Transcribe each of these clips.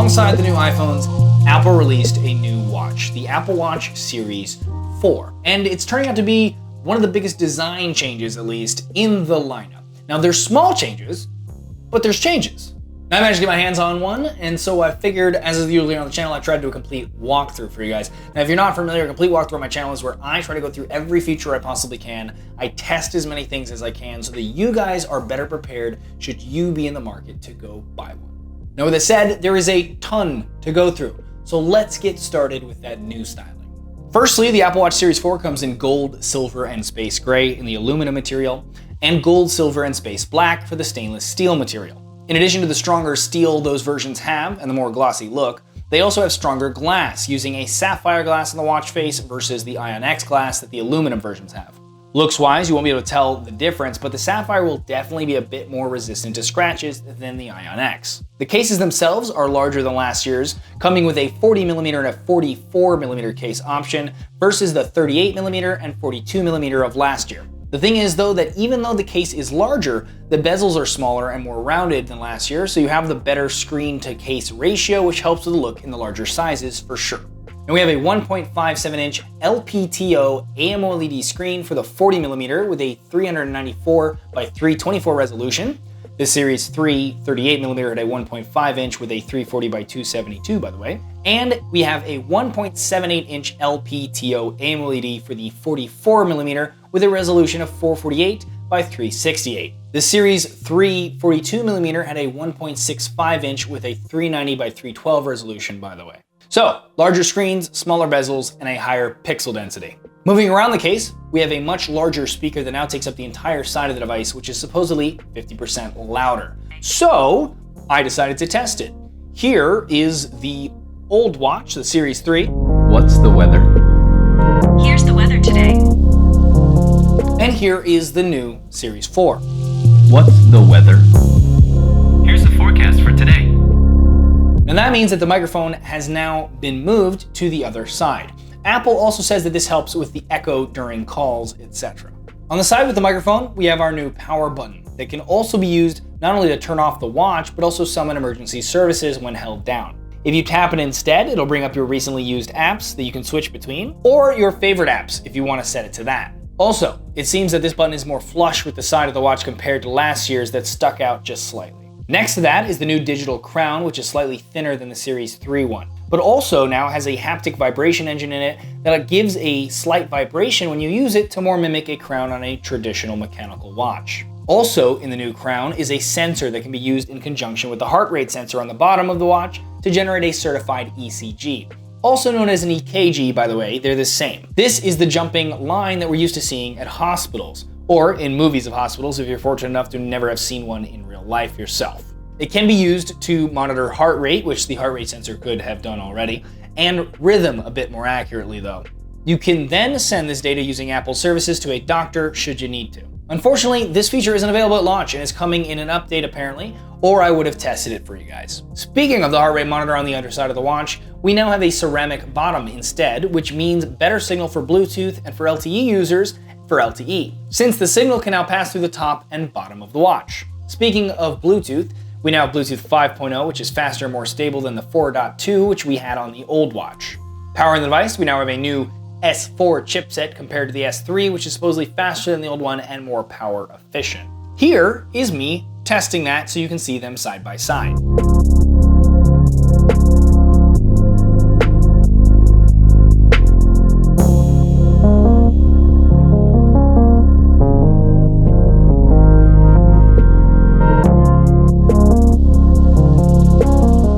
Alongside the new iPhones, Apple released a new watch, the Apple Watch Series 4. And it's turning out to be one of the biggest design changes, at least, in the lineup. Now, there's small changes, but there's changes. Now, I managed to get my hands on one, and so I figured, as is usually on the channel, I tried to do a complete walkthrough for you guys. Now, if you're not familiar, a complete walkthrough on my channel is where I try to go through every feature I possibly can. I test as many things as I can so that you guys are better prepared should you be in the market to go buy one. Now, with that said, there is a ton to go through, so let's get started with that new styling. Firstly, the Apple Watch Series 4 comes in gold, silver, and space gray in the aluminum material, and gold, silver, and space black for the stainless steel material. In addition to the stronger steel those versions have and the more glossy look, they also have stronger glass, using a sapphire glass on the watch face versus the Ion X glass that the aluminum versions have. Looks-wise, you won't be able to tell the difference, but the sapphire will definitely be a bit more resistant to scratches than the Ion X. The cases themselves are larger than last year's, coming with a 40mm and a 44mm case option versus the 38mm and 42mm of last year. The thing is, though, that even though the case is larger, the bezels are smaller and more rounded than last year, so you have the better screen-to-case ratio, which helps with the look in the larger sizes for sure. And we have a 1.57-inch LPTO AMOLED screen for the 40mm with a 394 by 324 resolution. This Series 3 38mm at a 1.5-inch with a 340 by 272, by the way. And we have a 1.78-inch LPTO AMOLED for the 44mm with a resolution of 448 by 368. The Series 3 42mm had a 1.65-inch with a 390 by 312 resolution, by the way. So, larger screens, smaller bezels, and a higher pixel density. Moving around the case, we have a much larger speaker that now takes up the entire side of the device, which is supposedly 50% louder. So, I decided to test it. Here is the old watch, the Series 3. What's the weather? Here's the weather today. And here is the new Series 4. What's the weather? Here's the forecast for today. And that means that the microphone has now been moved to the other side. Apple also says that this helps with the echo during calls, etc. On the side with the microphone, we have our new power button that can also be used not only to turn off the watch, but also summon emergency services when held down. If you tap it instead, it'll bring up your recently used apps that you can switch between, or your favorite apps if you want to set it to that. Also, it seems that this button is more flush with the side of the watch compared to last year's that stuck out just slightly. Next to that is the new digital crown, which is slightly thinner than the Series 3 one, but also now has a haptic vibration engine in it that gives a slight vibration when you use it to more mimic a crown on a traditional mechanical watch. Also in the new crown is a sensor that can be used in conjunction with the heart rate sensor on the bottom of the watch to generate a certified ECG. Also known as an EKG, by the way, they're the same. This is the jumping line that we're used to seeing at hospitals, or in movies of hospitals if you're fortunate enough to never have seen one in real life yourself. It can be used to monitor heart rate, which the heart rate sensor could have done already, and rhythm a bit more accurately though. You can then send this data using Apple services to a doctor should you need to. Unfortunately, this feature isn't available at launch and is coming in an update apparently, or I would have tested it for you guys. Speaking of the heart rate monitor on the underside of the watch, we now have a ceramic bottom instead, which means better signal for Bluetooth and for LTE users for LTE, since the signal can now pass through the top and bottom of the watch. Speaking of Bluetooth, we now have Bluetooth 5.0, which is faster and more stable than the 4.2, which we had on the old watch. Powering the device, we now have a new S4 chipset compared to the S3, which is supposedly faster than the old one and more power efficient. Here is me testing that so you can see them side by side.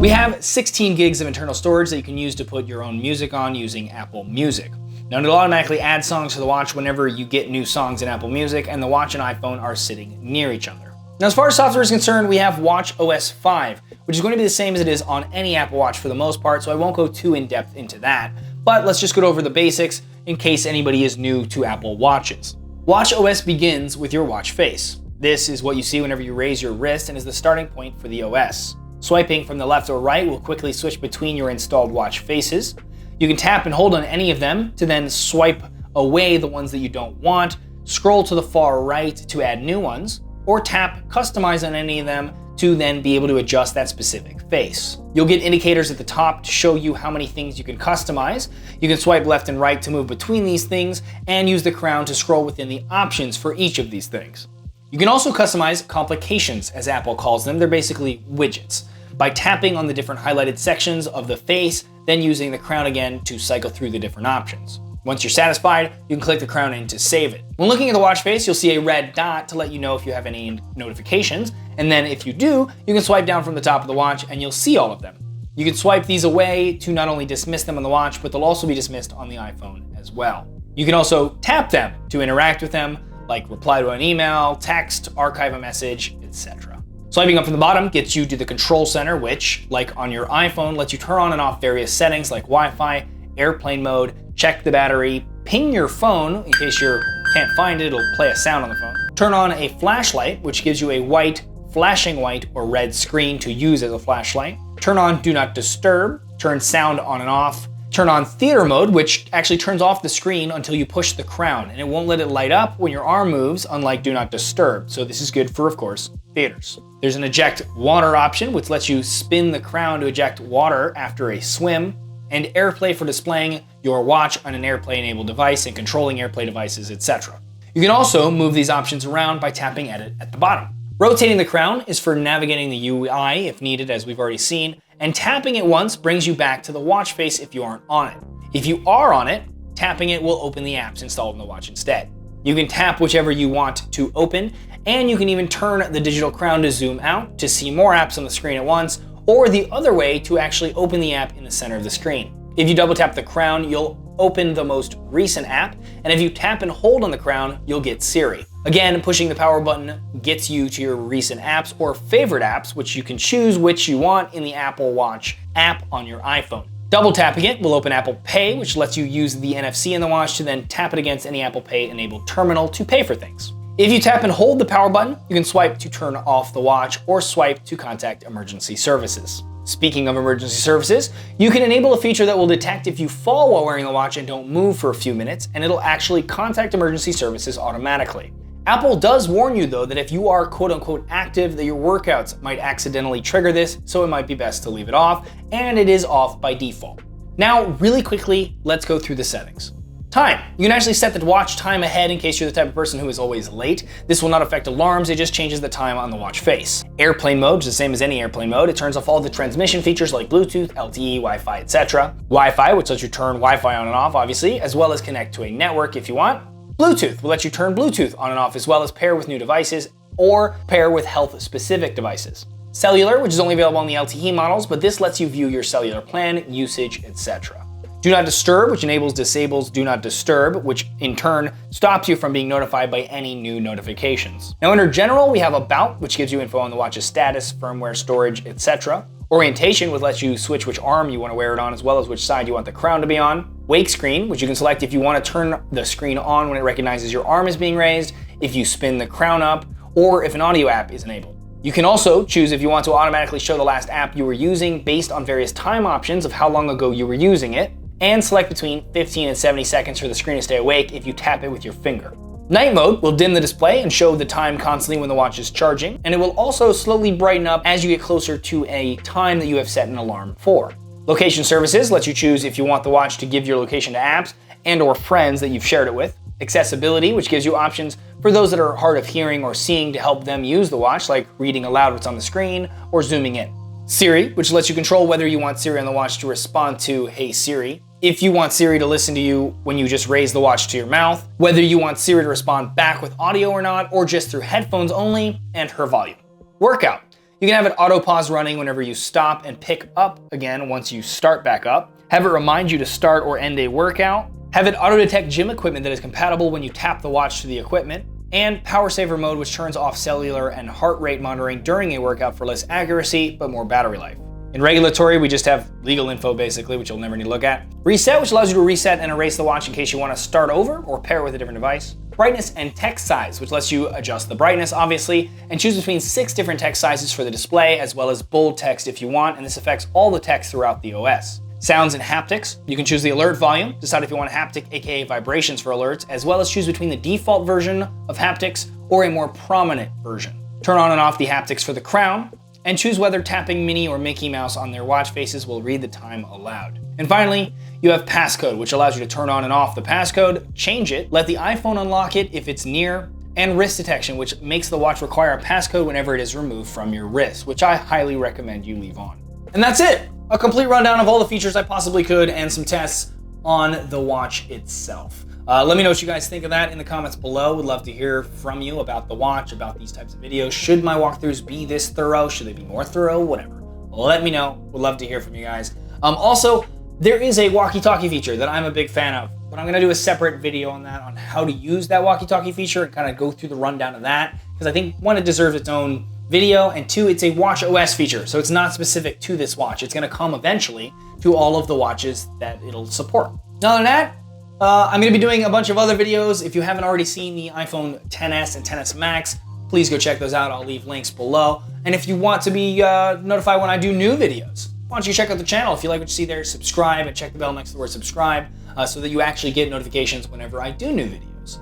We have 16 gigs of internal storage that you can use to put your own music on using Apple Music. Now, it'll automatically add songs to the watch whenever you get new songs in Apple Music, and the watch and iPhone are sitting near each other. Now, as far as software is concerned, we have WatchOS 5, which is going to be the same as it is on any Apple Watch for the most part, so I won't go too in-depth into that. But let's just go over the basics in case anybody is new to Apple Watches. WatchOS begins with your watch face. This is what you see whenever you raise your wrist and is the starting point for the OS. Swiping from the left or right will quickly switch between your installed watch faces. You can tap and hold on any of them to then swipe away the ones that you don't want, scroll to the far right to add new ones, or tap Customize on any of them to then be able to adjust that specific face. You'll get indicators at the top to show you how many things you can customize. You can swipe left and right to move between these things and use the crown to scroll within the options for each of these things. You can also customize complications, as Apple calls them. They're basically widgets, by tapping on the different highlighted sections of the face, then using the crown again to cycle through the different options. Once you're satisfied, you can click the crown in to save it. When looking at the watch face, you'll see a red dot to let you know if you have any notifications, and then if you do, you can swipe down from the top of the watch and you'll see all of them. You can swipe these away to not only dismiss them on the watch, but they'll also be dismissed on the iPhone as well. You can also tap them to interact with them, like reply to an email, text, archive a message, etc. Swiping up from the bottom gets you to the control center, which, like on your iPhone, lets you turn on and off various settings like Wi-Fi, airplane mode, check the battery, ping your phone in case you can't find it, it'll play a sound on the phone. Turn on a flashlight, which gives you a white, flashing white or red screen to use as a flashlight. Turn on Do Not Disturb, turn sound on and off. Turn on theater mode, which actually turns off the screen until you push the crown, and it won't let it light up when your arm moves, unlike Do Not Disturb. So this is good for, of course, theaters. There's an eject water option, which lets you spin the crown to eject water after a swim, and AirPlay for displaying your watch on an AirPlay-enabled device and controlling AirPlay devices, etc. You can also move these options around by tapping Edit at the bottom. Rotating the crown is for navigating the UI if needed, as we've already seen, and tapping it once brings you back to the watch face if you aren't on it. If you are on it, tapping it will open the apps installed in the watch instead. You can tap whichever you want to open, and you can even turn the digital crown to zoom out to see more apps on the screen at once, or the other way to actually open the app in the center of the screen. If you double tap the crown, you'll open the most recent app, and if you tap and hold on the crown, you'll get Siri. Again, pushing the power button gets you to your recent apps or favorite apps, which you can choose which you want in the Apple Watch app on your iPhone. Double tapping it will open Apple Pay, which lets you use the NFC in the watch to then tap it against any Apple Pay enabled terminal to pay for things. If you tap and hold the power button, you can swipe to turn off the watch or swipe to contact emergency services. Speaking of emergency services, you can enable a feature that will detect if you fall while wearing the watch and don't move for a few minutes, and it'll actually contact emergency services automatically. Apple does warn you though that if you are quote unquote active, that your workouts might accidentally trigger this, so it might be best to leave it off, and it is off by default. Now, really quickly, let's go through the settings. Time. You can actually set the watch time ahead in case you're the type of person who is always late. This will not affect alarms, it just changes the time on the watch face. Airplane mode is the same as any airplane mode. It turns off all the transmission features like Bluetooth, LTE, Wi-Fi, etc. Wi-Fi, which lets you turn Wi-Fi on and off, obviously, as well as connect to a network if you want. Bluetooth will let you turn Bluetooth on and off, as well as pair with new devices or pair with health-specific devices. Cellular, which is only available on the LTE models, but this lets you view your cellular plan, usage, etc. Do Not Disturb, which disables Do Not Disturb, which in turn stops you from being notified by any new notifications. Now under General, we have About, which gives you info on the watch's status, firmware, storage, etc. Orientation, which lets you switch which arm you want to wear it on, as well as which side you want the crown to be on. Wake Screen, which you can select if you want to turn the screen on when it recognizes your arm is being raised, if you spin the crown up, or if an audio app is enabled. You can also choose if you want to automatically show the last app you were using based on various time options of how long ago you were using it, and select between 15 and 70 seconds for the screen to stay awake if you tap it with your finger. Night mode will dim the display and show the time constantly when the watch is charging, and it will also slowly brighten up as you get closer to a time that you have set an alarm for. Location services lets you choose if you want the watch to give your location to apps and or friends that you've shared it with. Accessibility, which gives you options for those that are hard of hearing or seeing to help them use the watch, like reading aloud what's on the screen or zooming in. Siri, which lets you control whether you want Siri on the watch to respond to Hey Siri, if you want Siri to listen to you when you just raise the watch to your mouth, whether you want Siri to respond back with audio or not, or just through headphones only, and her volume. Workout. You can have it auto pause running whenever you stop and pick up again once you start back up. Have it remind you to start or end a workout. Have it auto detect gym equipment that is compatible when you tap the watch to the equipment. And power saver mode, which turns off cellular and heart rate monitoring during a workout for less accuracy, but more battery life. In regulatory, we just have legal info basically, which you'll never need to look at. Reset, which allows you to reset and erase the watch in case you want to start over or pair with a different device. Brightness and text size, which lets you adjust the brightness, obviously, and choose between 6 different text sizes for the display, as well as bold text if you want, and this affects all the text throughout the OS. Sounds and haptics. You can choose the alert volume, decide if you want haptic, aka vibrations for alerts, as well as choose between the default version of haptics or a more prominent version. Turn on and off the haptics for the crown, and choose whether tapping Minnie or Mickey Mouse on their watch faces will read the time aloud. And finally, you have passcode, which allows you to turn on and off the passcode, change it, let the iPhone unlock it if it's near, and wrist detection, which makes the watch require a passcode whenever it is removed from your wrist, which I highly recommend you leave on. And that's it! A complete rundown of all the features I possibly could and some tests on the watch itself. Let me know what you guys think of that in the comments below. Would love to hear from you about the watch, about these types of videos. Should my walkthroughs be this thorough? Should they be more thorough? Whatever. Let me know. Would love to hear from you guys. Also, there is a walkie-talkie feature that I'm a big fan of, but I'm gonna do a separate video on that, on how to use that walkie-talkie feature and kind of go through the rundown of that, because I think, one, it deserves its own video, and two, it's a WatchOS feature, so it's not specific to this watch. It's gonna come eventually to all of the watches that it'll support. Other than that, I'm gonna be doing a bunch of other videos. If you haven't already seen the iPhone XS and XS Max, please go check those out. I'll leave links below. And if you want to be notified when I do new videos, why don't you check out the channel? If you like what you see there, subscribe and check the bell next to the word subscribe so that you actually get notifications whenever I do new videos.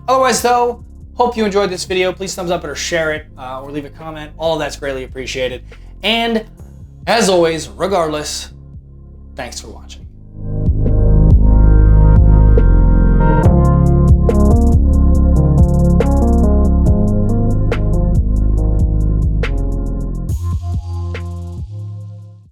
Otherwise though, hope you enjoyed this video. Please thumbs up it or share it or leave a comment. All of that's greatly appreciated. And as always, regardless, thanks for watching.